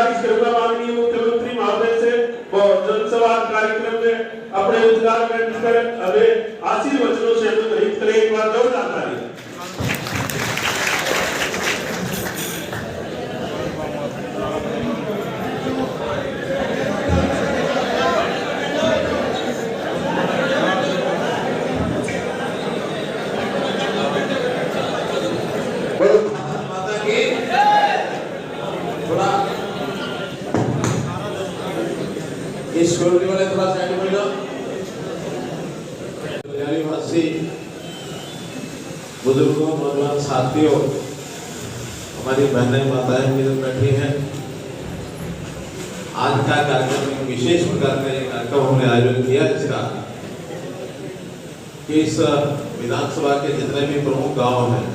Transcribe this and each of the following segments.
गुजारिश करूंगा माननीय मुख्यमंत्री महोदय से वो जनसंवाद कार्यक्रम में अपने उद्गार कर हमें आशीर्वचनों से अनुग्रहित करें। एक बार जोरदार ताली। सिक्योरिटी वाले थोड़ा साइड में जाओ। वासी बुजुर्गों, नौजवान साथियों, हमारी बहनें माताएं इधर बैठी हैं। आज का कार्यक्रम एक विशेष प्रकार का एक कार्यक्रम हमने आयोजन किया जिसका कि इस विधानसभा के जितने भी प्रमुख गांव हैं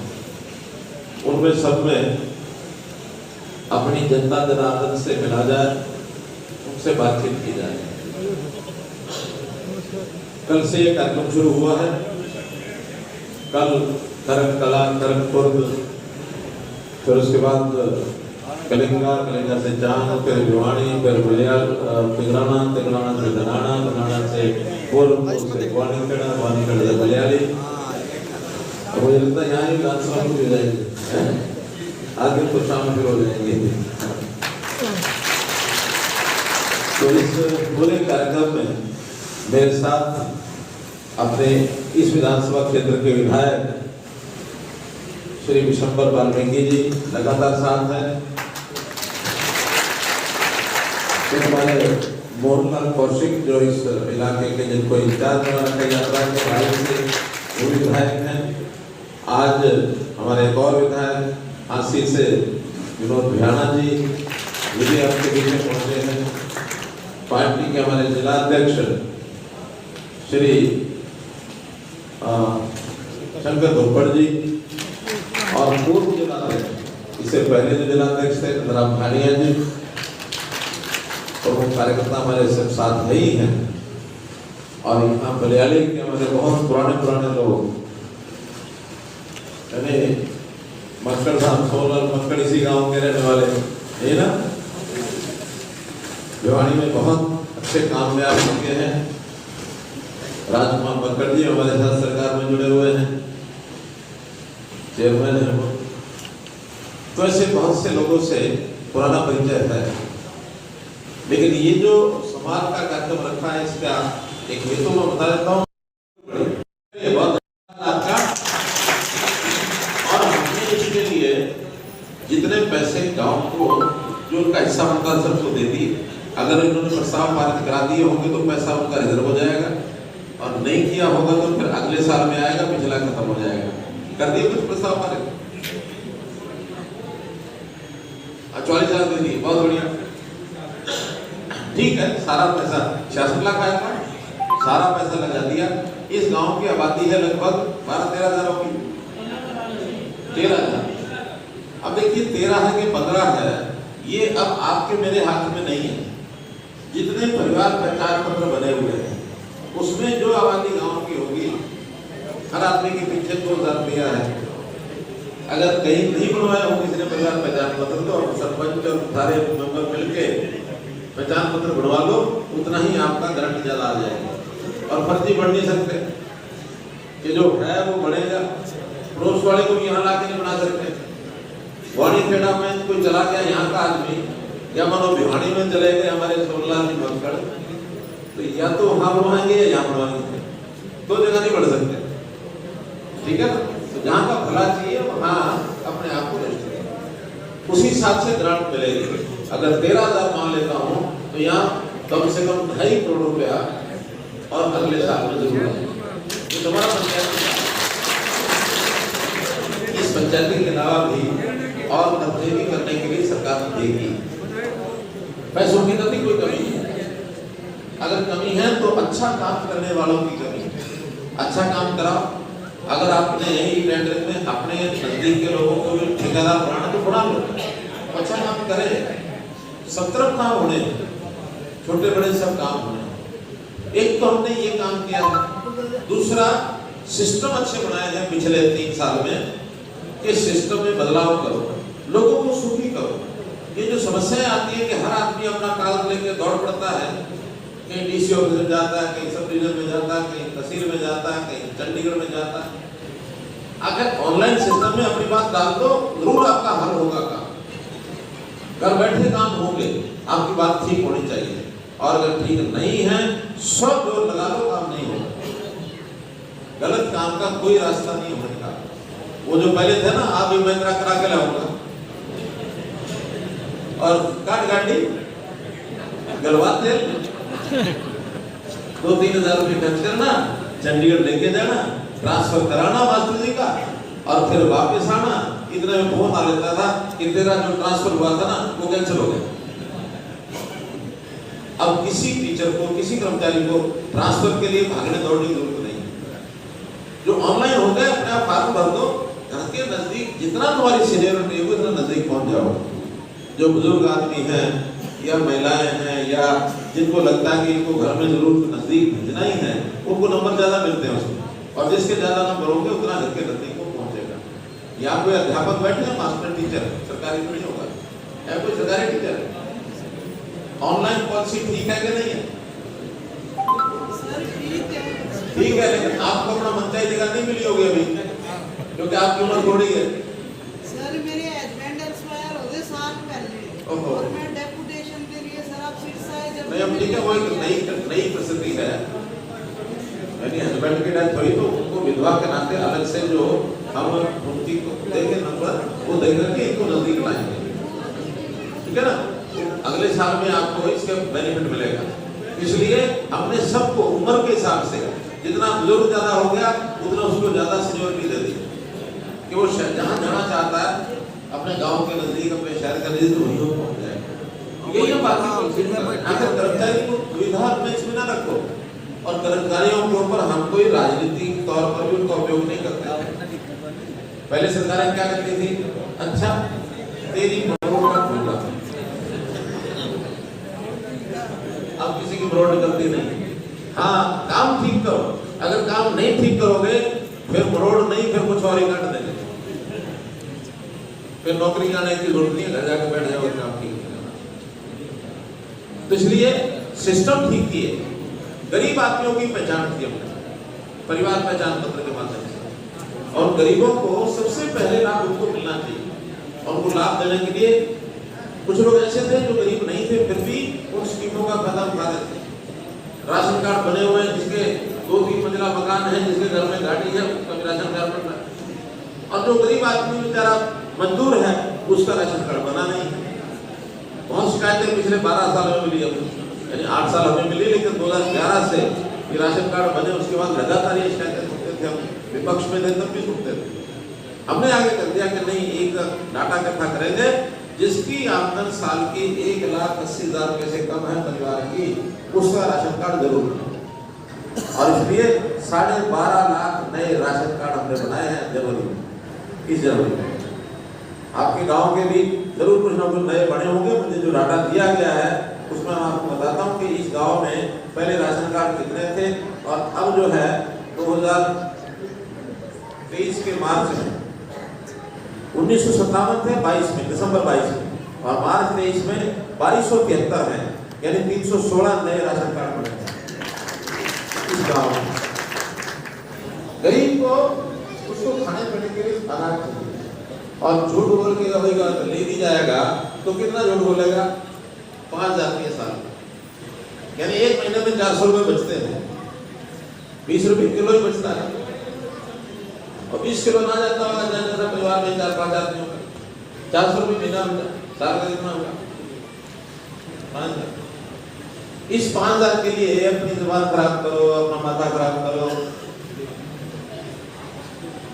उनमें सब में अपनी जनता जनार्दन से मिला जाए, उनसे बातचीत की जाए। कल से ये कार्यक्रम शुरू हुआ है। कल करक कला, करकपुर, फिर उसके बाद कलिंगा, कलिंगा से चांद, फिर भिवानी, फिर बलियाल, तिगराना, तिगराना से धनाना, धनाना से गोरखपुर से वानीखेड़ा, वानीखेड़ा से बलियाली। और मुझे लगता है यहाँ ही विधानसभा शुरू हो जाएगी, आगे तो शाम शुरू हो जाएंगे। तो इस पूरे कार्यक्रम में मेरे साथ अपने इस विधानसभा क्षेत्र के विधायक श्री विशंबर वाल्मीकि जी लगातार साथ हैं। हमारे मोहनलाल कौशिक जो इस इलाके के जिनको इंचार्ज बना रखा यात्रा के भाई से वो विधायक हैं। आज हमारे एक और विधायक हांसी से विनोद भियाना जी भी आपके बीच में पहुंचे हैं। पार्टी के हमारे जिला अध्यक्ष श्री शंकर धोपड़ जी और पूर्व जिला अध्यक्ष, इससे पहले जो जिला अध्यक्ष थे राम भानिया जी, और वो कार्यकर्ता हमारे सब साथ ही हैं। और यहाँ बलियाली के हमारे बहुत पुराने लोग, मक्कड़ साहब सोलर मक्कड़ इसी गांव के रहने वाले है ना। भिवानी में बहुत अच्छे काम में आप चुके हैं। राजकुमार मक्कड़ जी हमारे साथ सरकार में जुड़े हुए हैं, चेयरमैन है वो। तो ऐसे बहुत से लोगों से पुराना परिचय है। लेकिन ये जो समाज का कार्यक्रम रखा है इसका एक हेतु मैं बता देता हूँ। और हमने इसके लिए जितने पैसे गांव को जो उनका हिस्सा बनता है सबको दे दिए। अगर इन्होंने प्रस्ताव पारित करा दिए होंगे तो पैसा उनका रिजर्व हो जाएगा, और नहीं किया होगा तो फिर अगले साल में आएगा, पिछला खत्म हो जाएगा। कर दिए कुछ प्रस्ताव पारित, 44,000 दे दिए, बहुत बढ़िया, ठीक है। सारा पैसा 66 लाख आएगा, सारा पैसा लगा दिया। इस गांव की आबादी है लगभग 12-13 हजार होगी, 13,000। अब देखिए 13 है कि 15 है, ये अब आपके मेरे हाथ में नहीं है। जितने परिवार पहचान पत्र बने हुए हैं उसमें जो आबादी गांव की होगी, हर आदमी के पीछे 2,000 रुपया है। अगर कहीं नहीं बनवाया हो किसी ने परिवार पहचान पत्र, तो सरपंच और सारे मेंबर मिलके पहचान पत्र बनवा लो, उतना ही आपका गारंटी ज्यादा आ जाएगा। और फर्जी बढ़ नहीं सकते कि जो है वो बढ़ेगा। पड़ोस वाले को भी यहाँ ला के नहीं बना सकते। वानीखेड़ा में कोई चला गया यहाँ का आदमी, या मानो भिवानी में चले गए हमारे सोनलाल जी मक्कड़, तो या तो वहां बनवाएंगे या यहाँ बनवाएंगे, दो जगह नहीं बढ़ सकते, ठीक है ना। तो जहाँ का भला चाहिए वहाँ अपने आप को रजिस्टर, उसी हिसाब से ग्रांट मिलेगी। अगर 13,000 मान लेता हूँ तो यहाँ कम से कम 2.5 करोड़ रुपया और अगले साल में जरूर आएगा। तुम्हारा पंचायत, इस पंचायत के अलावा भी और कब्जे भी करने के लिए सरकार देगी। पैसों की तो नहीं कोई कमी है। अगर कमी है तो अच्छा काम करने वालों की कमी है। अच्छा काम कराओ। अगर आपने यही टेंडर में अपने नजदीक के लोगों को भी ठेकेदार बनाना तो बना लो, अच्छा काम करे। सब तरफ काम होने, छोटे बड़े सब काम होने। एक तो हमने ये काम किया है, दूसरा सिस्टम अच्छे बनाए हैं पिछले 3 साल में कि सिस्टम में बदलाव करो, लोगों को सुखी करो। ये जो समस्याएं आती है कि हर आदमी अपना कागज लेके दौड़ पड़ता है, कहीं डीसी ऑफिस में जाता है, कहीं सब डिवीजन में जाता है, कहीं तहसील में जाता है, कहीं चंडीगढ़ में जाता है। अगर ऑनलाइन सिस्टम में अपनी बात डाल दो, जरूर आपका हल होगा काम, घर बैठे काम होंगे, आपकी बात ठीक होनी चाहिए। और अगर ठीक नहीं है, सब जोर लगा लो, काम नहीं होगा। गलत काम का कोई रास्ता नहीं होने का। वो जो पहले थे ना, आप भी महिंद्रा करा के लाऊंगा और काट गाड़ी गलवाते 2-3 हजार रुपये खर्च करना, चंडीगढ़ लेके जाना, ट्रांसफर कराना मास्टर जी का, और फिर वापस आना। इतने में फोन आ लेता था कि तेरा जो ट्रांसफर हुआ था ना, वो कैंसिल हो गया। अब किसी टीचर को, किसी कर्मचारी को ट्रांसफर के लिए भागने दौड़ने की जरूरत नहीं है। जो ऑनलाइन हो गया, अपने आप फॉर्म भर दो, घर के नजदीक जितना तुम्हारी सीनियरिटी है उतना नजदीक पहुंच जाओ। जो बुजुर्ग आदमी हैं या महिलाएं हैं या जिनको लगता है कि इनको घर में जरूर नजदीक भेजना ही है, उनको नंबर ज्यादा मिलते हैं उसमें, और जिसके ज्यादा नंबर होंगे उतना घर के नजदीक को पहुंचेगा। या कोई अध्यापक बैठे हैं, मास्टर टीचर, सरकारी तो नहीं होगा, या कोई सरकारी टीचर। ऑनलाइन पॉलिसी ठीक है कि नहीं है? ठीक है, लेकिन आपको अपना मनचाही जगह नहीं मिली होगी अभी, क्योंकि आपकी उम्र थोड़ी है। सर मेरे हस्बैंड एक्सपायर हो गए साल पहले, और मैं डेपुटेशन के लिए सर आप फिर से आए। जब नहीं, अब ठीक है, वो एक नई परिस्थिति है, यानी हस्बैंड की डेथ हुई तो उनको विधवा के नाते अलग से जो हम उनकी देंगे नंबर, वो देख करके इनको नजदीक लाएंगे, ठीक है ना। अगले साल में आपको इसका बेनिफिट मिलेगा। इसलिए हमने सबको उम्र के हिसाब से, जितना बुजुर्ग ज्यादा हो गया उतना उसको ज्यादा सीनियरिटी दे दी कि वो जहाँ जाना चाहता है अपने गांव के नजदीक, अपने शहर के नजदीक, वहीं वो पहुंच जाए। यही हम बाकी आखिर कर्मचारी को सुविधा में इसमें ना रखो, और कर्मचारियों के ऊपर हम कोई राजनीतिक तौर पर भी उनका उपयोग नहीं करते। पहले सरकारें क्या करती थी, अच्छा तेरी मरोड़ का खुला, अब किसी की मरोड़ करती नहीं। हाँ, काम ठीक करो, अगर काम नहीं ठीक करोगे फिर मरोड़ नहीं, फिर कुछ और ही काट देंगे, फिर नौकरी जाने की जरूरत नहीं है, घर जाकर बैठ जाओ, काम ठीक है। तो इसलिए सिस्टम ठीक किए, गरीब आदमियों की पहचान की हमने परिवार पहचान पत्र के माध्यम से, और गरीबों को सबसे पहले लाभ उनको मिलना चाहिए। और उनको लाभ देने के लिए कुछ लोग ऐसे थे जो गरीब नहीं थे, फिर भी उन स्कीमों का फायदा उठा रहे थे। राशन कार्ड बने हुए हैं, जिसके 2-3 मंजिला मकान है, जिसके घर में गाड़ी है, उसका भी राशन कार्ड बन रहा है। और जो गरीब आदमी बेचारा मजदूर है, उसका राशन कार्ड बना नहीं है। बहुत शिकायतें पिछले 12 साल में मिली, यानी 8 साल हमें मिली, लेकिन 2011 से ये राशन कार्ड बने, उसके बाद लगातार ये शिकायतें सुनते थे। हम विपक्ष में थे तब भी सुनते थे। हमने आगे कर दिया कि नहीं, एक डाटा इकट्ठा करेंगे, जिसकी आमदन साल की 1,80,000 रुपए से कम है परिवार की, उसका राशन कार्ड जरूर है। और इसलिए 12.5 लाख नए राशन कार्ड हमने बनाए हैं जनवरी में, इस जनवरी में। आपके गांव के भी जरूर कुछ ना कुछ नए बने होंगे। मुझे जो डाटा दिया गया है उसमें मैं आपको बताता हूँ कि इस गांव में पहले राशन कार्ड कितने थे, और अब जो है 2023 के मार्च में 1957 थे, 22 में, दिसंबर 22 में, और मार्च 23 में 2273 है, यानी 316 नए राशन कार्ड बने इस गांव में। गरीब को उसको खाने पीने के लिए अनाज चाहिए, और झूठ बोल के होगा तो ले दी जाएगा, तो कितना झूठ बोलेगा, 5,000 के साल, यानी एक महीने में 400 रुपए बचते हैं, 20 रुपए किलो ही बचता है। और 20 किलो ना जाता होगा, जैसा परिवार में 4-5 आदमी होगा, 400 रुपये महीना साल का कितना होगा, 5,000। इस 5,000 के लिए अपनी जुबान खराब करो, अपना माथा खराब करो,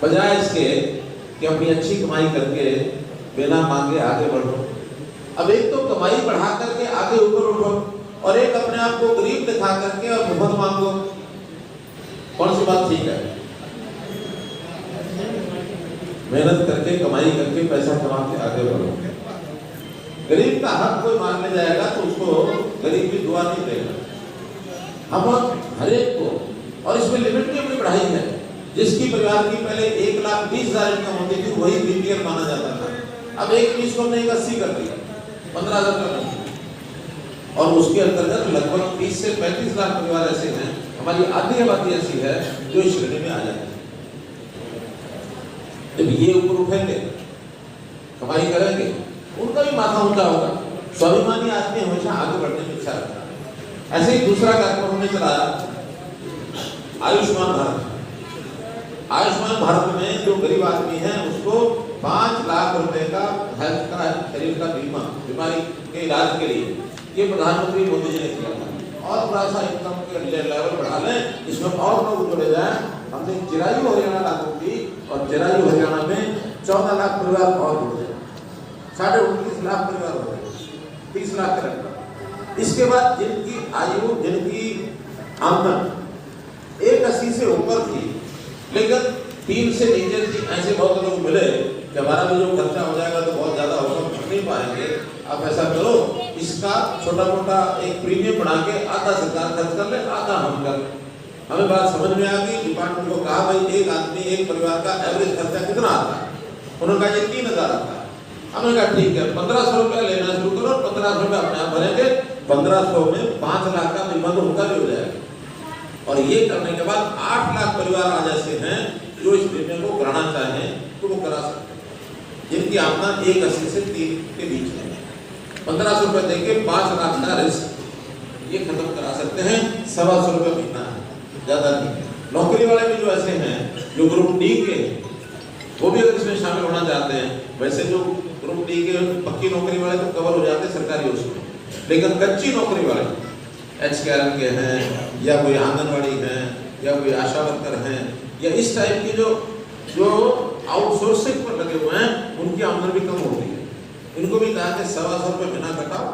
बजाय इसके कि अपनी अच्छी कमाई करके बिना मांगे आगे बढ़ो। अब एक तो कमाई बढ़ा करके आगे ऊपर उठो, और एक अपने आप को गरीब दिखा करके और मुफ्त मांगो। कौन सी बात ठीक है? मेहनत करके, कमाई करके, पैसा कमा के आगे बढ़ो। गरीब का हक कोई मांगने जाएगा तो उसको गरीब भी दुआ नहीं देगा। हम हर एक को, और इसमें लिमिट भी अपनी बढ़ाई है। जिसकी परिवार की पहले 1,20,000 इनकम होती थी वही बीपीएल माना जाता था, अब 1,20 को हमने 80 कर दिया। 15,000 का नहीं। और उसके अंतर्गत लगभग 30 से 35 लाख परिवार ऐसे हैं, हमारी आधी आबादी ऐसी है जो इस श्रेणी में आ जाती है। जब ये ऊपर उठेंगे, कमाई करेंगे, उनका भी माथा ऊंचा होगा। स्वाभिमानी आदमी हमेशा आगे बढ़ने की इच्छा रखता है। ऐसे ही दूसरा कार्यक्रम हमने चलाया, आयुष्मान भारत। आयुष्मान भारत में जो गरीब आदमी है उसको 5 लाख रुपए का हेल्थ का, शरीर का बीमा, बीमारी के इलाज के लिए ये प्रधानमंत्री मोदी जी ने किया था। और थोड़ा सा इनकम के लेवल बढ़ा लें, इसमें और लोग जुड़े जाएं। हमने चिरायु हरियाणा लागू की और चिरायु हरियाणा में 14 लाख परिवार और जुड़ गए, 19.5 लाख परिवार हो गए, 30 लाख के लगभग। इसके बाद जिनकी आयु, जिनकी आमदन 180 से ऊपर थी, लेकिन 3 से नीचे थी, ऐसे बहुत लोग मिले कि हमारा भी जो खर्चा हो जाएगा तो बहुत ज्यादा होगा, भर नहीं पाएंगे, आप ऐसा करो इसका छोटा मोटा एक प्रीमियम बना के आधा सरकार खर्च कर ले, आधा हम कर। हमें बात समझ में आ गई, डिपार्टमेंट को कहा भाई एक आदमी, एक परिवार का एवरेज खर्चा कितना आता है? उन्होंने कहा ये 3,000 आता है। हमने कहा ठीक है, 1,500 रुपया लेना शुरू करो, 1,500 रुपया अपने आप भरेंगे, 1,500 में 5 लाख का बीमा तो उनका भी हो जाएगा। और ये करने के बाद 8 लाख परिवार आज ऐसे हैं जो इस बीमे को कराना चाहें तो वो करा सकते हैं, जिनकी आमदन 180 से 3 के बीच में। 1,500 रुपये देके 5 लाख का रिस्क ये खत्म करा सकते हैं। 125 रुपये महीना है, ज्यादा नहीं। नौकरी वाले भी जो ऐसे हैं, जो ग्रुप डी के, वो भी अगर इसमें शामिल होना चाहते हैं। वैसे जो ग्रुप डी के पक्की नौकरी वाले तो कवर हो जाते हैं सरकारी उसमें, लेकिन कच्ची नौकरी वाले HKRM के हैं, या कोई आंगनवाड़ी हैं, या कोई आशा वर्कर हैं, या इस टाइप की जो आउटसोर्सिंग पर लगे हुए हैं, उनकी आमदन भी कम होती है। इनको भी कहा कि 125 रुपये महीना कटाओ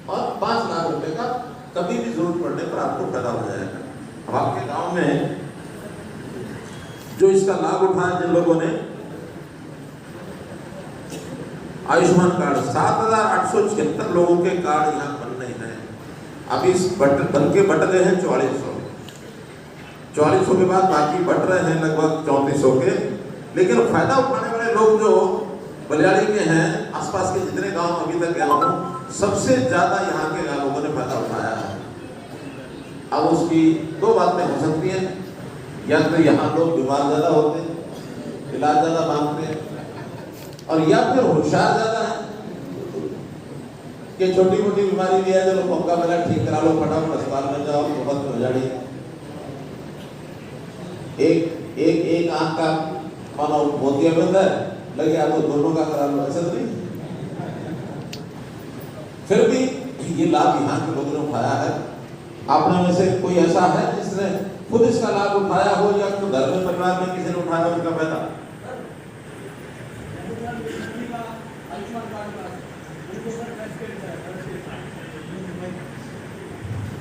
और 5 लाख रुपए का कभी भी जरूरत पड़ने पर आपको पैदा हो जाएगा। अब आपके गांव में जो इसका लाभ उठाया, जिन लोगों ने आयुष्मान कार्ड, 7,876 लोगों के कार्ड यहाँ बनने हैं। अभी इस बन के बट गए हैं 4400 के बाद बाकी बट रहे हैं लगभग 3400 के। लेकिन फायदा उठाने वाले लोग जो बलियाड़ी के हैं, आसपास के जितने गांव अभी तक गया हूं, सबसे ज्यादा यहाँ के लोगों ने फायदा उठाया है। अब उसकी 2 बातें हो सकती हैं, या तो यहाँ लोग बीमार ज्यादा होते हैं, इलाज ज्यादा मांगते हैं, और या फिर होशियार ज्यादा है कि छोटी मोटी बीमारी भी है, चलो मौका मिला ठीक करा लो, फटाफट अस्पताल में जाओ, बहुत हो जाएगी। एक आंख का मानो मोतियाबिंद है, लगे आप तो दोनों का करा लो, ऐसा तो नहीं। फिर भी ये लाभ यहाँ के लोगों ने उठाया है। आपने में से कोई ऐसा है जिसने खुद इसका लाभ उठाया हो, या तो घर में परिवार में किसी ने उठाया हो इसका फायदा?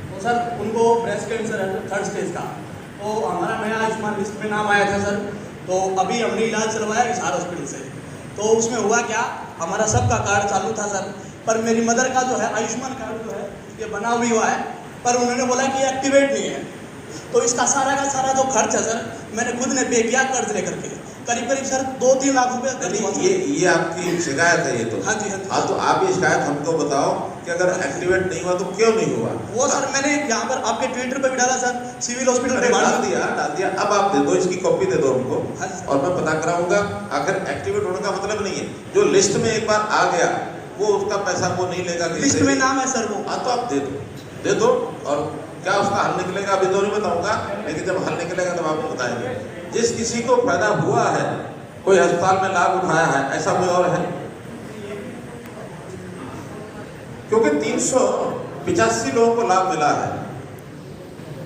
तो सर उनको ब्रेस्ट कैंसर है 3rd स्टेज का, तो हमारा नया आयुष्मान लिस्ट में नाम आया था सर। तो अभी हमने इलाज चलवाया हिसार हॉस्पिटल से, तो उसमें हुआ क्या, हमारा सबका कार्ड चालू था सर, पर मेरी मदर का जो है आयुष्मान कार्ड जो है ये बना भी हुआ है, पर उन्होंने बोला कि एक्टिवेट नहीं है। तो इसका सारा का सारा जो खर्च है सर, मैंने खुद ने पे किया कर्ज लेकर के, करीब करीब सर 2-3 लाख रुपए। ये आपकी शिकायत है ये तो? हाँ जी, हाँ जी। तो आप ये शिकायत हमको बताओ कि अगर एक्टिवेट नहीं हुआ तो क्यों नहीं हुआ? वो सर मैंने यहाँ पर आपके ट्विटर पे भी डाला सर, सिविल हॉस्पिटल पे डाल दिया। अब आप दे दो, इसकी कॉपी दे दो हमको, और मैं पता कराऊंगा। आखिर एक्टिवेट होने का मतलब नहीं है, जो लिस्ट में एक बार आ गया वो उसका पैसा वो नहीं लेगा। लिस्ट में नाम है सर वो। हाँ तो आप दे दो, और क्या उसका हल निकलेगा अभी तो नहीं बताऊंगा, लेकिन जब हल निकलेगा तब आपको बताएंगे। जिस किसी को फायदा हुआ है, कोई अस्पताल में लाभ उठाया है, ऐसा कोई और है? क्योंकि 385 लोगों को लाभ मिला है,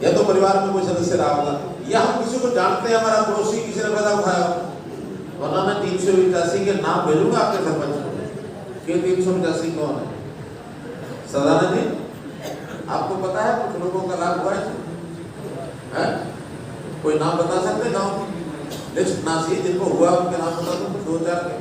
या तो परिवार में कोई सदस्य रहा होगा, या हम किसी को जानते हैं, हमारा पड़ोसी किसी ने फायदा उठाया, वरना मैं 385 के नाम भेजूंगा आपके सरपंच को कि 385 कौन है। सदानंद जी, आपको पता है कुछ लोगों का लाभ हुआ है? कोई नाम बता सकते हैं गाँव की? लिस्ट ना सी जिनको हुआ उनके नाम बता दो, 2-4 के।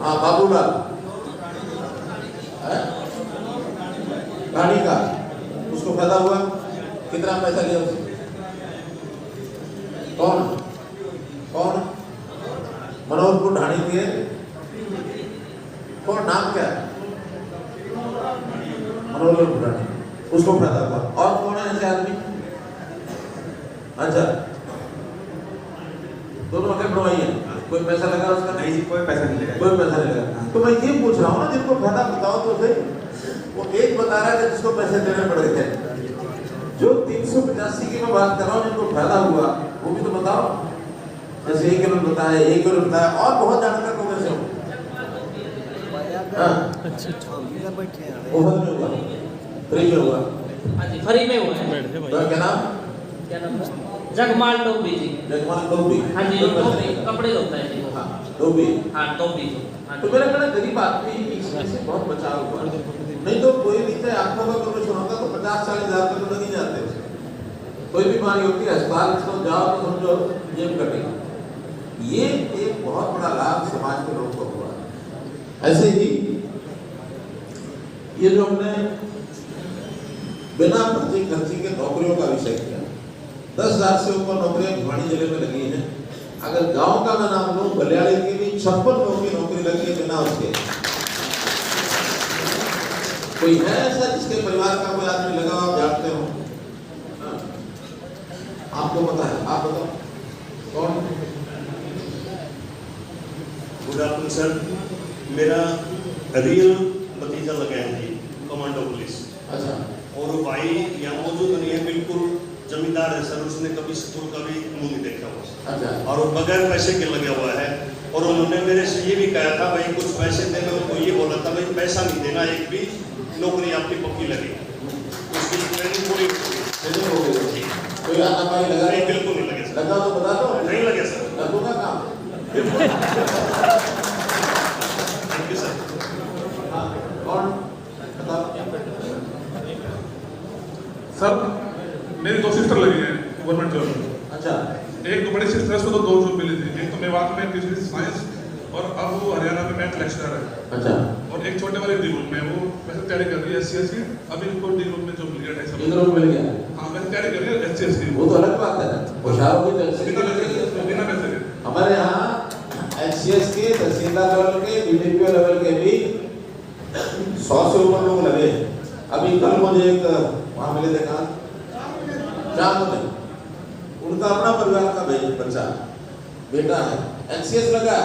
हाँ बाबूलाल गाड़ी का, उसको फायदा हुआ, कितना पैसा लिया उसने? कौन कौन? मनोहरपुर ढाणी के कौन, नाम क्या है? मनोहरपुर ढाणी, उसको फायदा हुआ। और कौन है ऐसे आदमी? अच्छा, दोनों के बनवाई है, कोई पैसा लगा उसका? नहीं जी, कोई पैसा नहीं लगा। कोई पैसा नहीं लगा। तो मैं ये पूछ रहा हूँ ना, जिनको फायदा बताओ तो सही। वो एक बता रहा है जिसको पैसे देने पड़ गए थे, जो 385 की मैं बात कर रहा हूँ जिनको फायदा हुआ वो भी तो बताओ। जैसे एक किलो बताया, एक किलो बताया, और बहुत जानकार लोग ऐसे हो। वो में हुआ, फ्री में हुआ, फ्री में हुआ है। तो क्या नाम? क्या नाम है? जगमाल टोपी जी। जगमाल टोपी। हाँ जी, टोपी कपड़े धोता है जी। हाँ टोपी। हाँ टोपी। हाँ तो मेरा कहना गरीब आदमी इसमें से बहुत बचाव हुआ, नहीं तो कोई भी चाहे आपको अगर मैं सुनाता तो 50-40 हज़ार तक तो नहीं जाते। कोई भी बीमारी होती है अस्पताल तो जाओ तो समझो जेब कटेगी। ये एक बहुत बड़ा लाभ समाज के लोगों को हुआ। ऐसे ही ये जो हमने बिना पर्ची खर्ची के नौकरियों का विषय किया, 10,000 से ऊपर नौकरियां भिवानी जिले में लगी हैं। अगर गांव का मैं नाम लूं, बलियाड़ी की भी 56 लोगों की नौकरी लगी है बिना उसके। कोई है ऐसा जिसके परिवार का कोई आदमी लगा हो, आप जानते हो? आपको पता है, आप बताओ कौन? गुड आफ्टरनून सर, मेरा रियल भतीजा लगा है जी, कमांडो पुलिस। अच्छा। और वो भाई यहाँ मौजूद नहीं है, बिल्कुल जमींदार है सर, उसने कभी स्कूल का भी मुंह नहीं देखा हुआ। अच्छा। और वो बगैर पैसे के लगा हुआ है। और उन्होंने मेरे से ये भी कहा था भाई कुछ पैसे देने, उनको ये बोला था भाई पैसा नहीं देना, एक भी नौकरी आपकी पक्की लगी। उसकी ट्रेनिंग पूरी हो गई। कोई आना पाई लगा? नहीं, बिल्कुल नहीं लगे सर। लगा तो बता दो। नहीं लगे सर। लगूंगा काम। Thank you sir. हाँ कौन बताओ? सर मेरी 2 सिस्टर लगी हैं गवर्नमेंट जॉब। अच्छा। एक तो बड़ी सिस्टर, उसको तो 2 जॉब मिली थी। एक तो मेवात में फिजिक्स साइंस और अब वो हरियाणा में मैथ लेक्चरर है। अच्छा। और एक छोटे वाले डी ग्रुप में, वो वैसे तैयारी कर रही है SCS की। अभी उनको डी ग्रुप में जॉब मिल गया 2.5 साल। मिल गया? हाँ वैसे तैयारी कर रही है SCS की। वो तो अलग बात है, होशियारों की बिना पैसे के। हमारे यहाँ SCS के तहसीलदार लेवल के, BDPO लेवल के भी 100 से ऊपर लोग लगे। अभी कल मुझे एक वहाँ मिले थे, कहाँ चांद में, उनका अपना परिवार का बच्चा बेटा है, SCS लगा,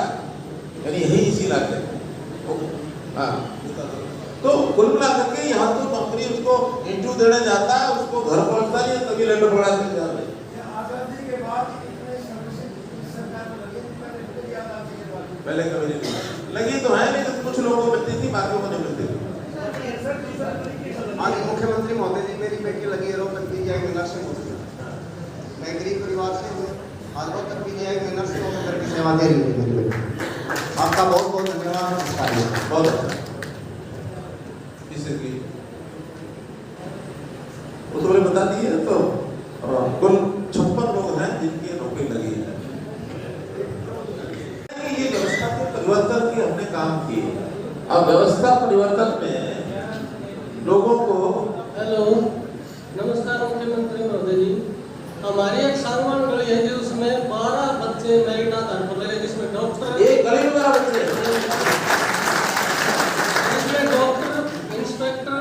यानी यही इसी इलाके में। हाँ तो कुल मिला करके यहाँ तो कंपनी उसको इंटरव्यू देने जाता है, उसको घर पहुँचता नहीं है, तभी लेटर पड़ा के जा रहे। पहले कभी नहीं लगी तो है, लेकिन कुछ लोगों को मिलती थी, बाकियों को नहीं मिलती थी। आज मुख्यमंत्री महोदय जी, मेरी बेटी लगी है रोहतक PGI में नर्सिंग होती है। मैं गरीब परिवार से हूँ, आज रोहतक PGI में नर्सिंग होकर की सेवा दे रही है मेरी बेटी। आपका बहुत बहुत धन्यवाद। बहुत अच्छा। किसी की वो तो बता दी है। तो कुल 56 लोग हैं जिनकी नौकरी लगी है। ये व्यवस्था के परिवर्तन की हमने काम किए। अब व्यवस्था परिवर्तन में लोगों को। हेलो, नमस्कार मुख्यमंत्री महोदय जी। हमारी एक सागवान गली है जी, उसमें 12 बच्चे मेरिट आधार पर लगे, जिसमें डॉक्टर, एक गली में 12 बच्चे, जिसमें डॉक्टर, इंस्पेक्टर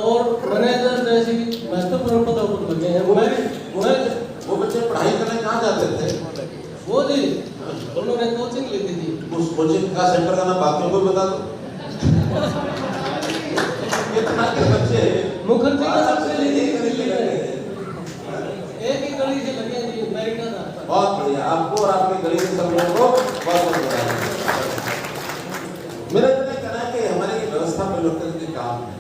और मैनेजर जैसी महत्वपूर्ण पदों पर लगे हैं। वो बच्चे पढ़ाई करने कहाँ जाते थे? वो जी उन्होंने कोचिंग ली थी। उस कोचिंग का सेंटर का नाम बाकियों को बता दो। कितना के बच्चे मुखर्जी का सबसे एक ही गली से लगे जी मेरिट आधार पर। बहुत बढ़िया, आपको और आपके गली के सब लोगों को बहुत बहुत बधाई। मेरा इतना कहना है कि हमारे ये व्यवस्था परिवर्तन के काम है।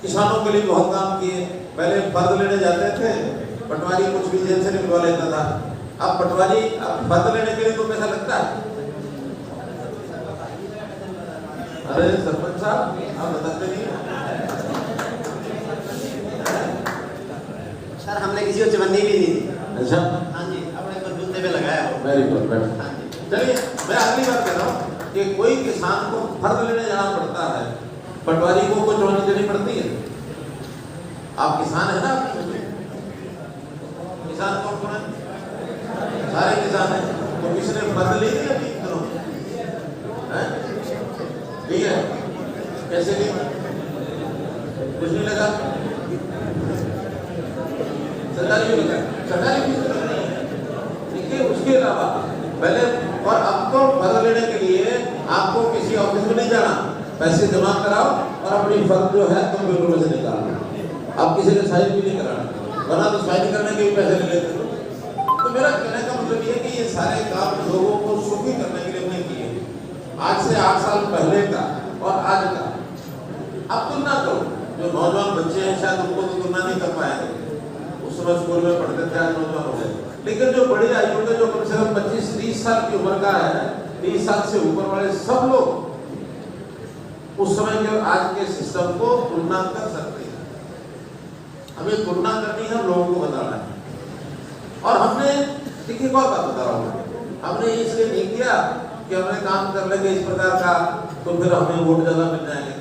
किसानों के लिए बहुत काम किए। पहले फर्द लेने जाते थे, पटवारी कुछ भी जेल से निकलवा लेता था। अब पटवारी फर्द लेने के लिए तो पैसा लगता है। अरे सरपंच साहब, आप बताते नहीं। सर हमने किसी को चवन्नी भी नहीं दी। अच्छा। हाँ जी, अपने बलबूते पे लगाया हो। Very good. हाँ जी। चलिए मैं अगली बात कर रहा हूँ कि कोई किसान को फर्द लेने जाना पड़ता है, पटवारी को चौनी देनी पड़ती है। आप किसान है ना, किसान कौन कौन है? सारे किसान हैं। तो किसी ने फर्द ली थी अभी दिनों में? ठीक है, कैसे ली? कुछ नहीं लगा, सरकारी लगा, सरकारी फीस लग रही है। देखिए, उसके अलावा पहले और अब तो फर्द लेने के लिए आपको किसी ऑफिस में नहीं जाना, पैसे जमा कराओ और अपनी फर्द जो है कंप्यूटर में से निकालो। अब किसी ने साइन भी नहीं कराना, वरना तो साइन करने के भी पैसे ले लेते हो। तो मेरा कहने का मतलब ये है कि ये सारे काम लोगों को सुखी करने के लिए नहीं किए। आज से 8 साल पहले का और आज का अब तुलना करो। जो नौजवान बच्चे हैं शायद उनको तो तुलना नहीं कर पाएंगे, उस समय स्कूल में पढ़ते थे, आज नौजवान हो गए। लेकिन जो बड़ी आयु के, जो कम से कम 25-30 साल की उम्र का है, 30 साल से ऊपर वाले सब लोग उस समय के आज के सिस्टम को तुलना कर सकते हैं। हमें तुलना करनी है, लोगों को बताना है। और हमने देखिए और बात बता रहा हूँ, हमने इसलिए नहीं किया कि हमने काम कर लेंगे इस प्रकार का तो फिर हमें वोट ज्यादा मिल जाएंगे,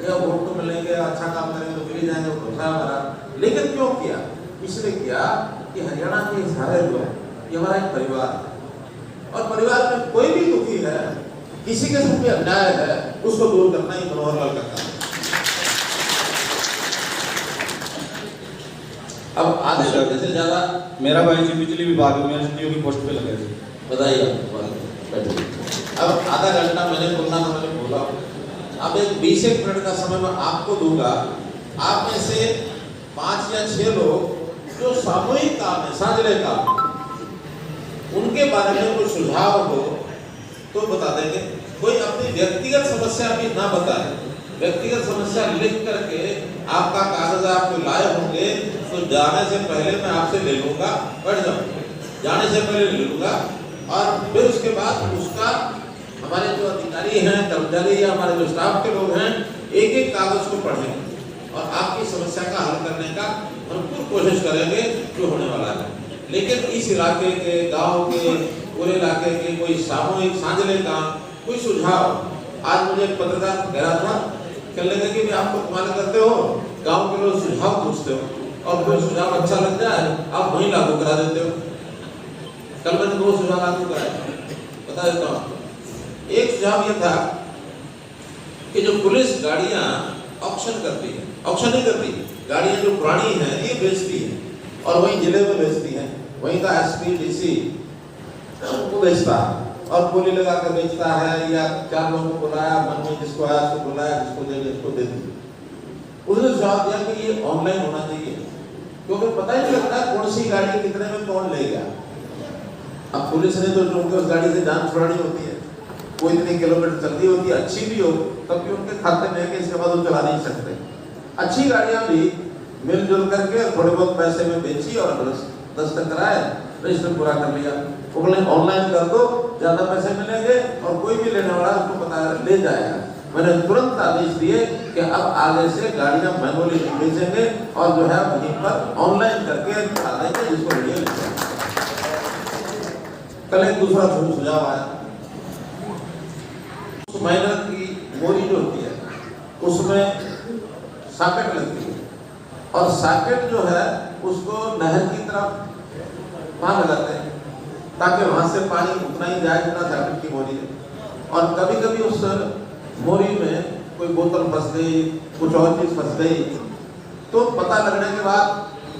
या वोट तो मिलेंगे, अच्छा काम करेंगे तो मिल ही जाएंगे, भरोसा हमारा। लेकिन क्यों किया? इसलिए किया कि हरियाणा के सारे लोग, ये हमारा एक परिवार है, और परिवार में कोई भी दुखी है, किसी के साथ भी अन्याय है, उसको दूर करना ही मनोहर लाल का काम है। अब आगे जैसे ज्यादा मेरा भाई जी बिजली विभाग में एसडीओ की पोस्ट पे लगे थे। बताइए, अब आधा घंटा मैंने बोलना था, मैंने बोला। अब एक 20 मिनट का समय मैं आपको दूंगा। आप में से 5 या 6 लोग जो सामूहिक काम है, साझले काम, उनके बारे में कोई सुझाव हो तो बता देंगे। कोई अपनी व्यक्तिगत समस्या भी ना बताए, व्यक्तिगत समस्या लिख करके आपका कागज आप लाए होंगे तो जाने से पहले मैं आपसे ले लूंगा, बैठ जाओ, जाने से पहले ले लूंगा। और फिर उसके बाद उसका हमारे जो अधिकारी हैं, कर्मचारी या हमारे जो स्टाफ के लोग हैं, एक एक कागज को पढ़ेंगे और आपकी समस्या का हल करने का भरपूर कोशिश करेंगे जो होने वाला है। लेकिन इस इलाके के, गांव के, पूरे इलाके के कोई सामूहिक साझले काम, कोई सुझाव, आज मुझे एक पत्रकार कह रहा था, कहने लगे कि आप तो कमाल करते हो, गांव के लोग सुझाव पूछते हो और कोई सुझाव अच्छा लग जाए आप वहीं लागू करा देते हो। कल मैंने 2 सुझाव लागू कराए, बता देता हूँ। एक सुझाव ये था कि जो पुलिस गाड़ियां ऑक्शन करती है, ऑक्शन नहीं करती, गाड़ियां जो पुरानी हैं ये बेचती है और वहीं जिले में बेचती है, वहीं का एसपी डीसी वो बेचता है और बोली लगा कर बेचता है, या 4 लोगों को बुलाया, मन में जिसको आया उसको बुलाया, जिसको देंगे उसको दे दी। उसने जवाब दिया कि ये ऑनलाइन होना चाहिए, क्योंकि पता ही नहीं लगता कौन सी गाड़ी कितने में कौन ले गया। अब पुलिस ने तो जो उस गाड़ी से जान छुड़ानी होती है, कोई इतने किलोमीटर चलती होती है, अच्छी भी हो तब भी उनके खाते में है कि इसके बाद वो चला नहीं सकते। अच्छी गाड़ियां भी मिलजुल करके थोड़े बहुत पैसे में बेची और दस्तखत कराए, रजिस्टर पूरा कर लिया। वो बोले ऑनलाइन कर दो, ज्यादा पैसे मिलेंगे और कोई भी लेने वाला उसको पता ले जाएगा। मैंने तुरंत आदेश दिए कि अब आगे से गाड़ियां मैनुअली नहीं बेचेंगे और जो है वहीं पर ऑनलाइन करके दिखा देंगे जिसको वीडियो लेंगे। कल एक दूसरा सुझाव आया, माइनर की मोरी जो होती है उसमें सॉकेट लगती है और सॉकेट जो है उसको नहर की तरफ वहां लगाते हैं ताकि वहां से पानी उतना ही जाए जितना सॉकेट की मोरी है। और कभी कभी उस मोरी में कोई बोतल फंस गई, कुछ और चीज फंस गई, तो पता लगने के बाद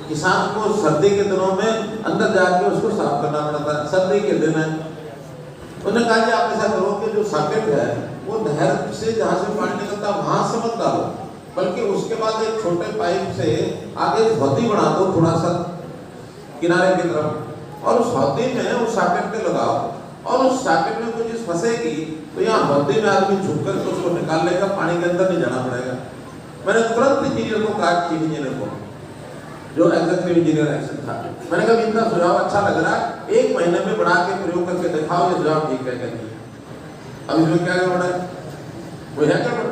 किसान को सर्दी के दिनों में अंदर जाके उसको साफ करना पड़ता है। सर्दी के दिन है, उन्होंने कहा कि आप ऐसा करो कि जो सॉकेट है वो नहर से जहाँ से पानी निकलता है वहां से मत डालो, बल्कि उसके बाद एक छोटे पाइप से आगे हौदी बना दो थोड़ा सा किनारे की तरफ, और उस हौदी में उस सॉकेट पे लगाओ और उस सॉकेट में कोई चीज फंसेगी तो यहाँ हौदी में आदमी झुक कर उसको निकाल लेगा, पानी के अंदर नहीं जाना पड़ेगा। मैंने तुरंत इंजीनियर को कहा, चीफ इंजीनियर को जो एग्जीक्यूटिव इंजीनियर एक्शन था, मैंने कहा इनका सुझाव अच्छा लग रहा है, 1 महीने में बना के प्रयोग करके दिखाओ ये सुझाव ठीक है क्या नहीं। अब इसमें क्या गड़बड़ है? वो है गड़बड़।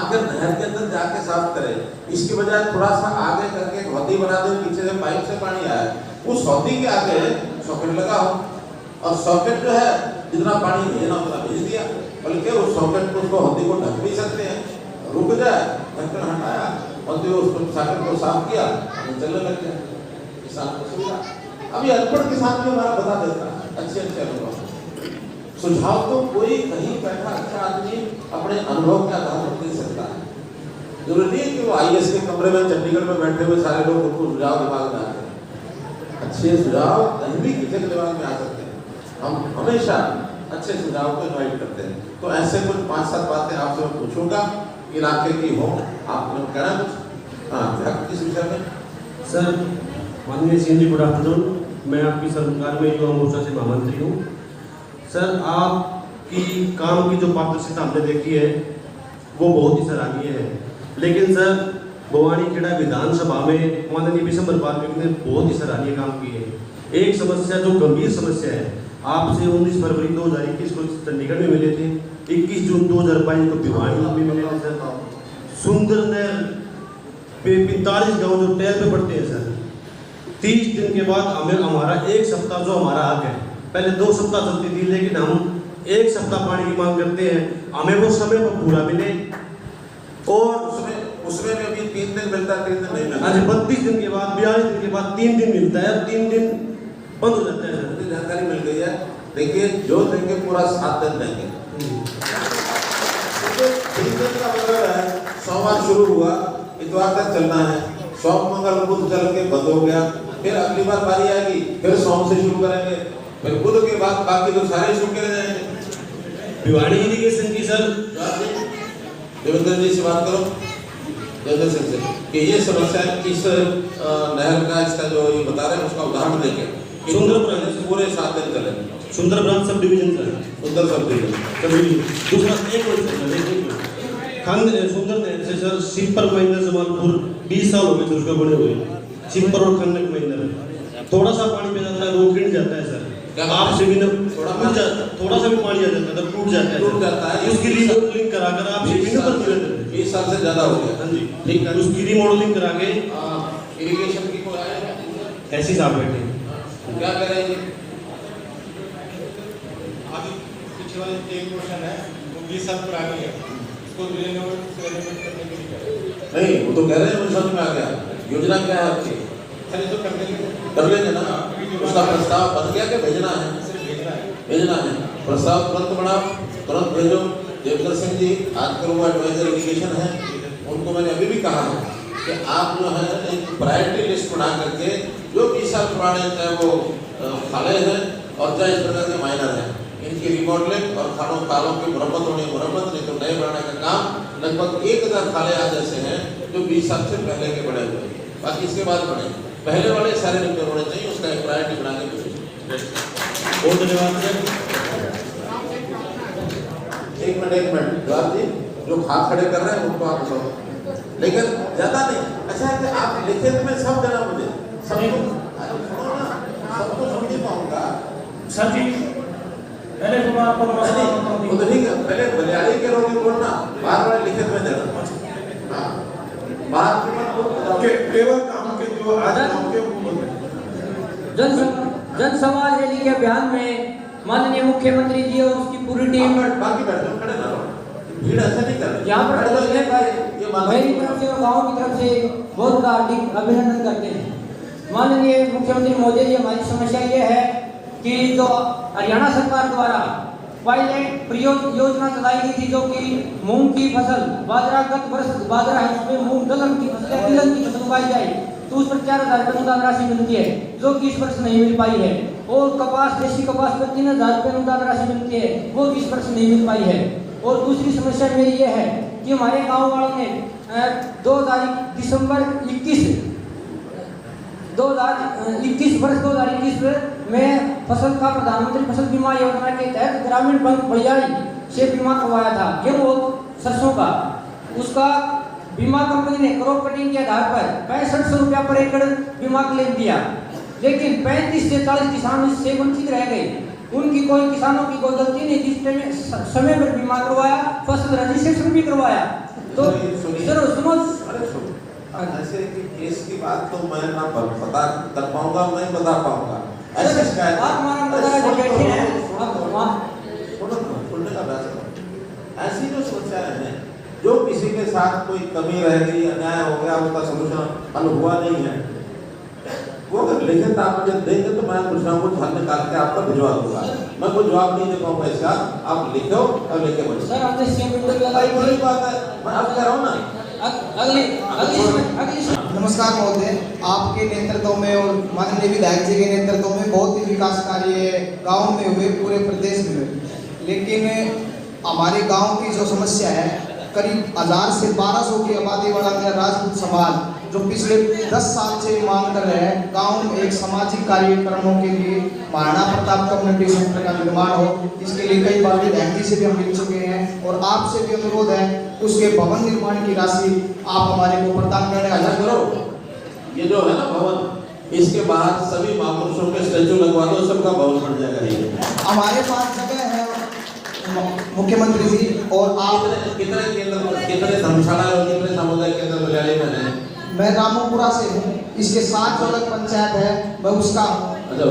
आखिर नहर के अंदर जाके साफ करे, इसकी बजाय थोड़ा सा आगे करके एक हौदी बना दे, पीछे से पाइप से पानी आए, उस हौदी के आगे सॉकेट लगाओ और सॉकेट जो है जितना पानी भेजना उतना भेज दिया, बल्कि उस सॉकेट को उसको हल्दी को ढक भी सकते हैं, रुक जाए, ढक्कन हटाया और जो उसको सॉकेट को साफ किया, चलने लग गया। किसान को सुविधा। अभी अनपढ़ किसान भी हमारा बता देता है अच्छे अनुभव। सुझाव तो कोई कहीं बैठा अच्छा आदमी अपने अनुभव के आधार पर दे सकता है। जरूरी नहीं है कि वो IAS के कमरे में चंडीगढ़ में बैठे हुए सारे लोग उनको सुझाव दिमाग में आते हैं। अच्छे सुझाव नहीं भी किसी के दिमाग में आ सकते हैं। हम हमेशा अच्छे सुझाव को इन्वाइट करते हैं। तो ऐसे कुछ 5-7 बातें आपसे मैं पूछूंगा, इलाके की हो, आपने कहना कुछ? हाँ, किस विषय में? सर, माननीय CM जी, गुड आफ्टरनून। मैं आपकी सरकार में युवा मोर्चा से महामंत्री हूँ। सर, आपकी काम की जो पारदर्शिता हमने देखी है वो बहुत ही सराहनीय है, लेकिन सर भवानी खेड़ा विधानसभा में माननीय विशंबर पार्क ने बहुत ही सराहनीय काम किए हैं। एक समस्या जो गंभीर समस्या है, आपसे 19 फरवरी 2021 को चंडीगढ़ में मिले थे, 21 जून 2022 को भिवानी में मिले थे सर। सुंदर नहर पे 45 गाँव जो टहल पे पड़ते हैं सर, 30 दिन के बाद हमें हमारा 1 सप्ताह जो हमारा हक है, पहले 2 सप्ताह चलती थी, लेकिन हम 1 सप्ताह पानी की मांग करते हैं, हमें वो समय पर पूरा मिले। और उसमें भी अभी 3 दिन मिलता है, 3 दिन नहीं मिलता। आज 32 दिन के बाद 42 दिन के बाद 3 दिन मिलता है, 3 दिन बंद हो जाता है सर। मुझे जानकारी मिल गई है। देखिए, जो देंगे पूरा 7 दिन देंगे। 3 दिन का मतलब है सोमवार शुरू हुआ, इतवार तक चलना है, सोम मंगल बुध चल के बंद हो गया, फिर अगली बार बारी आएगी, फिर सोम से शुरू करेंगे, फिर बुध के बाद बाकी तो सारे सूखे रह जाएंगे। भिवानी इरिगेशन की सर, देवेंद्र जी से बात करो, देवेंद्र सिंह से, कि ये समस्या इस नहर का, इसका जो ये बता रहे हैं उसका उदाहरण देंगे। सुंदरपुर पूरे 7 दिन चलेंगे। सुंदरपुर सब डिवीजन सर, सुंदर सब डिवीजन। दूसरा एक खंड सुंदर नहर से सर सिपर महेंद्र जमालपुर 20 साल हो गए उसका बने हुए, सिपर और खंडक महेंद्र थोड़ा सा पानी पे जाता है वो गिर जाता है सर। आपसे भी थोड़ा सा भी पानी आ जाता है तो टूट जाता है, उसकी रिमॉडलिंग करा कर आपसे भी 20 साल से ज्यादा हो गया। हाँ जी, ठीक है, उसकी रिमॉडलिंग करा के इरिगेशन की कोई आया ऐसी साहब बैठे क्या करेंगे? अभी पीछे वाली 3 क्वेश्चन है वो 20 साल पुरानी है, उसको रिनोवेट करने के लिए नहीं, वो तो कह रहे हैं, मुझे समझ में आ गया। योजना क्या है आपकी? सर तो कर लेंगे ना, उसका प्रस्ताव बन गया कि भेजना है? भेजना है। प्रस्ताव तुरंत बनाओ, तुरंत भेजो। देवेंद्र सिंह जी आजकल वो एडवाइजर इरिगेशन है, उनको मैंने अभी भी कहा है कि आप जो है एक प्रायोरिटी लिस्ट बना करके जो 20 साल पुराने चाहे वो खाले हैं और चाहे इस प्रकार के माइनर हैं, इनकी रिमॉडलिंग और खालों की मुरम्मत होनी, मुरम्मत नहीं तो नए बनाने का काम। लगभग 1000 खाले आज ऐसे हैं जो 20 साल से पहले के बने हुए हैं, बाकी इसके बाद बने, पहले वाले सारे रिपेयर होने चाहिए, उसका एक प्रायोरिटी बना के कोशिश। बहुत धन्यवाद सर। एक मिनट जवाब जी, जो खाद खड़े कर रहे हैं उनको आप बताओ, लेकिन ज्यादा नहीं। अच्छा है कि आप लिखित में सब देना मुझे, सबको समझ पाऊंगा सर जी। पहले तो मैं आपको वो तो ठीक है, पहले मलयाली के लोग बोलना, बार बार लिखित में देना। हाँ, बात केवल काम के जो आज काम के वो बोल जनसंवाद रैली के अभियान में माननीय मुख्यमंत्री जी और उसकी पूरी टीम बाकी बैठो, खड़े ना रहो, भीड़ ऐसा नहीं कर रही। यहाँ पर मेरी तरफ से और गाँव की तरफ से बहुत हार्दिक अभिनंदन करते हैं। माननीय मुख्यमंत्री महोदय जी, हमारी समस्या ये है कि जो हरियाणा सरकार द्वारा पायलट योजना चलाई गई थी, जो कि मूंग की फसल, बाजरा गत वर्ष बाजरा है, उसमें मूंग दलहन की फसल या तिलहन की फसल उगाई जाए तो उस पर 4000 रुपये अनुदान राशि मिलती है, जो कि इस वर्ष नहीं मिल पाई है। और कपास, देशी कपास पर 3000 रुपये अनुदान राशि मिलती है, वो इस वर्ष नहीं मिल पाई है। और दूसरी समस्या मेरी ये है कि हमारे गाँव वालों ने 2021 वर्ष 2021 में फसल का प्रधानमंत्री फसल बीमा योजना के तहत ग्रामीण बैंक बलियाड़ी से बीमा करवाया था, गेहूं और सरसों का। उसका बीमा कंपनी ने क्रॉप कटिंग के आधार पर 6500 रुपया पर एकड़ बीमा क्लेम दिया, लेकिन 35 से 40 किसान इससे वंचित रह गए। उनकी कोई किसानों की कोई गलती नहीं, जिस समय पर बीमा करवाया, फसल रजिस्ट्रेशन भी करवाया। तो सुनो ऐसे केस की बात तो मैं ना पता कर पाऊंगा, नहीं बता पाऊंगा। ऐसे शिकायत आप मालूम बता रहे बैठे हैं के साथ कोई कमी रह गई, अन्याय हो गया, उसका सोल्यूशन हल हुआ नहीं है, वो अगर लिखित आप मुझे देंगे तो मैं कुछ ना कुछ हल निकाल के आपको भिजवा दूंगा। मैं कोई जवाब नहीं दे पाऊंगा इसका, आप लिखो और लेके बढ़ो। सर आपने सीएम मीटिंग लगाई बड़ी बात है, मैं आप कह रहा हूँ ना। अगली नमस्कार महोदय, आपके नेतृत्व में और माननीय विधायक जी के नेतृत्व में बहुत ही विकास कार्य गांव में हुए, पूरे प्रदेश में हुए, लेकिन हमारे गांव की जो समस्या है, करीब 1000 से 1200 की आबादी वाला मेरा राजपूत समाज जो पिछले 10 साल से मांग कर रहे हैं गांव में एक सामाजिक कार्यक्रमों के लिए महाराणा प्रताप कम्युनिटी सेंटर का निर्माण हो। इसके लिए कई बार विधायक जी से भी हम मिल चुके हैं और आपसे भी अनुरोध है उसके भवन निर्माण की राशि आप हमारे को प्रदान करने का ऐसा करो, ये जो है ना भवन, इसके बाद सभी महापुरुषों के स्टैचू लगवा दो, सबका भवन बन जाएगा। हमारे पास जगह है मुख्यमंत्री जी, और आप कितने धर्मशाला और कितने सामुदायिक केंद्र विद्यालय में हैं? मैं रामोपुरा से हूँ, इसके साथ जो अलग पंचायत है मैं उसका हूँ। अच्छा,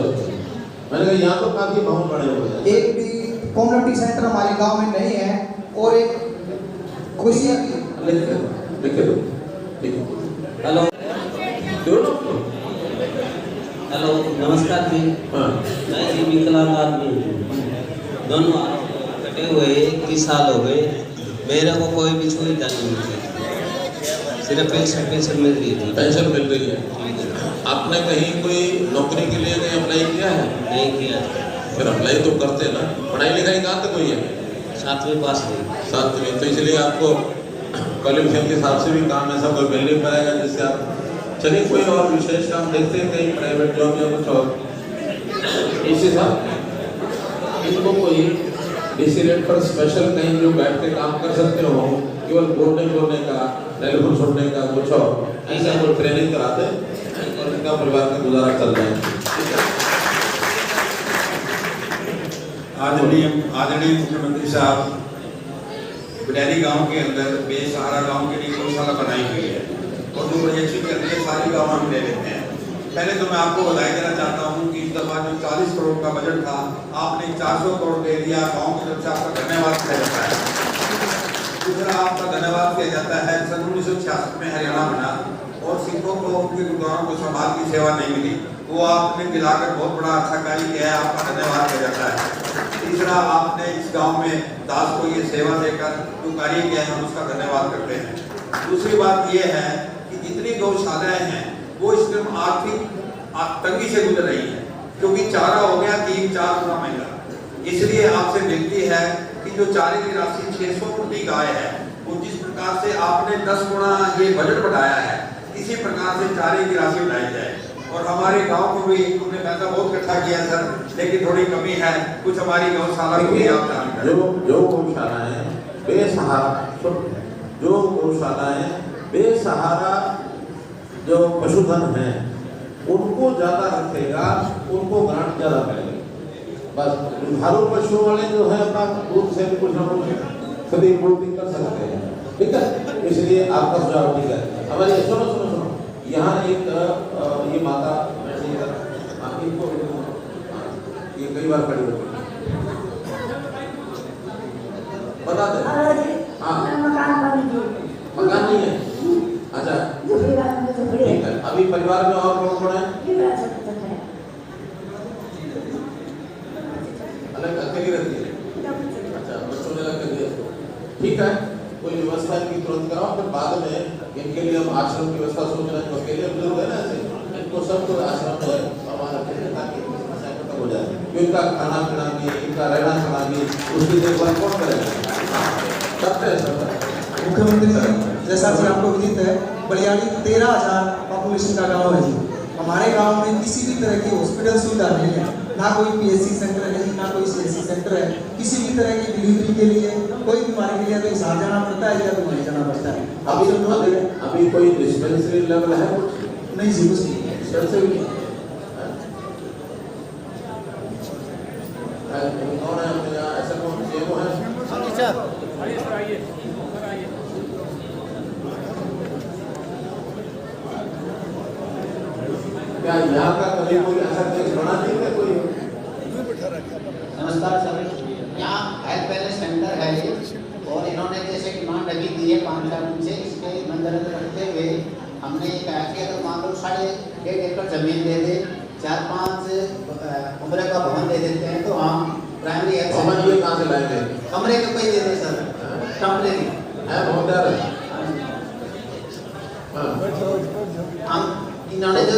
मैंने कहा यहाँ तो काफी भवन बने हुए हैं। एक भी कम्युनिटी सेंटर हमारे गांव में नहीं है और एक खुशी हेलो हेलो नमस्कार जी, मैं जी विकलांग आदमी हूँ, दोनों कटे हुए 21 साल हो गए, मेरे को कोई भी सुविधा नहीं मिलती, सिर्फ पेंशन मिल रही थी। पेंशन मिल रही है। आपने कहीं कोई नौकरी के लिए कहीं अप्लाई किया है? नहीं किया। फिर अप्लाई तो करते ना, पढ़ाई लिखाई कहाँ तक हुई है? 7वीं पास थी। 7वीं, तो इसलिए आपको क्वालिफिकेशन के हिसाब से भी काम ऐसा कोई मिल नहीं पाएगा जिससे आप, चलिए कोई और विशेष काम देखते हैं, कहीं प्राइवेट जॉब या कुछ और। इसी साथ इनको कोई डीसी रेट पर स्पेशल कहीं जो बैठ के काम कर सकते हो, केवल बोलने का, टेलीफोन सुनने का, कुछ और ऐसा कोई ट्रेनिंग कराते और इनका परिवार का गुजारा चल रहा है। आदरणीय मुख्यमंत्री साहब, बिडारी गांव के अंदर बेसहारा गांव के लिए गौशाला बनाई हुई है और जो बड़ी अच्छी चल रही है, सारी गाँव हम ले लेते हैं। पहले तो मैं आपको बधाई देना चाहता हूँ कि इस दफा जो 40 करोड़ का बजट था, आपने 400 करोड़ दे दिया। गाँव की तरफ से आपका धन्यवाद किया जाता है। दूसरा आपका धन्यवाद किया जाता है, सन 1966 में हरियाणा बना और सिखों को उनके गुरुद्वारों को संभाल की सेवा नहीं मिली, वो आपने दिलाकर बहुत बड़ा अच्छा कार्य किया है, आपका धन्यवाद किया जाता है। तीसरा, आपने इस गांव में दास को ये सेवा देकर जो कार्य किया है, हम उसका धन्यवाद करते हैं। दूसरी बात ये है कि जितनी गौशालाएं हैं वो इस टाइम आर्थिक तंगी से गुजर रही है, क्योंकि चारा हो गया 3-4 गुना महंगा। इसलिए आपसे विनती है कि जो चारे की राशि 600 प्रति गाय है, वो जिस प्रकार से आपने 10 गुना ये बजट बढ़ाया है, इसी प्रकार से चारे की राशि बढ़ाई जाए। और हमारे गांव को भी हमने पैसा बहुत इकट्ठा किया सर, लेकिन थोड़ी कमी है, कुछ हमारी गौशाला को भी आप जानते हैं। जो गौशालाएं बेसहारा, जो गौशालाएं बेसहारा जो पशुधन है उनको ज्यादा रखेगा, उनको ग्रांट ज्यादा मिलेगी। बस दुधारू पशु वाले जो है अपना दूध से कुछ न कुछ क्षतिपूर्ति कर सकते हैं, ठीक है। इसलिए आपका सुझाव ठीक है। हमारे सुनो यहाँ एक ये माता इनको ये कई बार खड़ी होती है, बता दे। हाँ, मकान नहीं है, अच्छा ठीक है। अभी परिवार में और कौन है? अलग अकेली रहती है, अच्छा, बच्चों ने अलग कर दिया, ठीक है। कोई व्यवस्था इनकी तुरंत कराओ, फिर बाद में इनके लिए हम आश्रम की व्यवस्था सोच रहे हैं। जो अकेले बुजुर्ग है ना, ऐसे इनको सबको आश्रम में ताकि समस्या खत्म हो जाए। इनका खाना पीना भी, इनका रहना खाना भी, उसकी देखभाल कौन करेगा? करते हैं सब। मुख्यमंत्री जैसा कि आपको विदित है, बलियाड़ी 13,000 पॉपुलेशन का गांव है जी। हमारे गांव में किसी भी तरह की हॉस्पिटल सुविधा नहीं है, ना कोई पीएचसी सेंटर है, ना कोई सीएचसी सेंटर है। किसी भी तरह की डिलीवरी के लिए, कोई बीमारी के लिए तो हिसार जाना पड़ता है या तो वहीं जाना पड़ता है। अभी कोई डिस्पेंसरी लेवल है कुछ? नहीं जी, कुछ नहीं डिस्पेंसरी कौन है अपने यहाँ? ऐसा कौन सीएमओ है? क्या यहाँ का कभी कोई ऐसा केस बना नहीं है कोई? नमस्कार सर, यहाँ हेल्थ वेलनेस सेंटर है ये, और इन्होंने जैसे डिमांड अभी दी है 5,000 जमीन दे दे, 4-5 कमरे का भवन दे देते हैं तो हम प्राइमरी हेल्थ भवन ये कहाँ से लाएंगे? कमरे के कोई दे दे सर, टेम्परेरी है भवनदार है। हम इन्होंने जो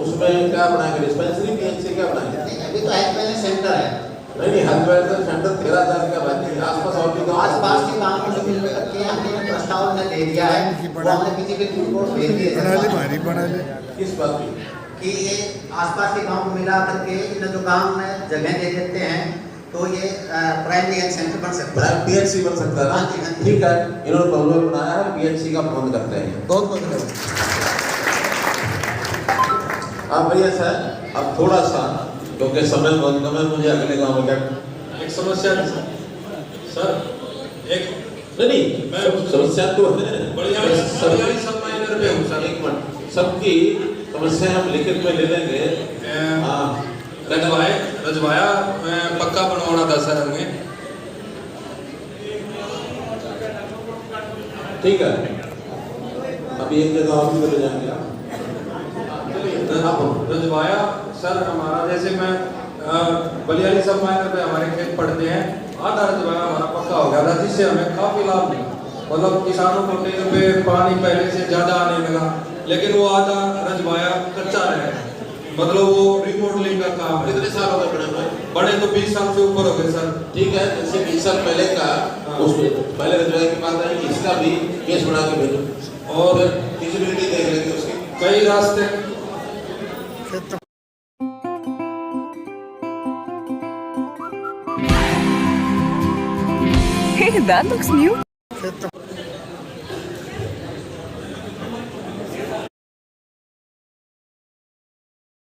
उसमें क्या बनाएंगे? डिस्पेंसरी पीएचसी क्या बनाएंगे? अभी तो हेल्थ वेलनेस सेंटर है। नहीं हेल्थ वेलनेस सेंटर 13,000 का बात है। आसपास और भी गाँव आसपास के गाँव को मिल करके हमने प्रस्ताव में दे दिया है, वो हमने पीछे रिपोर्ट भेज दी है किस बात की? कि ये आसपास के गाँव को मिला करके इन जो गाँव में जगह दे देते हैं तो ये प्राइमरी हेल्थ सेंटर बन सकता है, पीएचसी बन सकता है। हाँ जी, हाँ जी। ठीक है, इन्होंने प्रपोजल बनाया है, पीएचसी का बंद करते हैं। बहुत बहुत धन्यवाद। अब भैया सर, अब थोड़ा सा क्योंकि समय बहुत कम है, मुझे अगले गाँव में क्या एक समस्या है सर, एक नहीं समस्या तो है बड़ियाली सब माइनर पे हूँ सर। एक मिनट, सबकी समस्या हम लिखित में ले लेंगे। हाँ रजवाया पक्का बनवाना था सर हमें। ठीक है, अभी एक जगह और भी चले जाएंगे आप। रजवाया सर हमारा, जैसे मैं बलियाली सब माइनर पे हमारे खेत पड़ते हैं, आधा रजवाया हमारा पक्का हो गया था, जिससे हमें काफी लाभ मिला। मतलब किसानों को टेल पे पानी पहले से ज्यादा आने लगा, लेकिन वो आधा रजवाया कच्चा रहे, मतलब वो रिमोडलिंग का काम है। कितने साल हो गए बड़े भाई? बड़े तो 20 साल से ऊपर हो गए सर। ठीक है, जैसे 20 साल पहले का उस पहले रजवाए की बात है, इसका भी केस बना के भेजो और फिजिबिलिटी देख लेंगे उसकी। कई रास्ते Hey, that looks new.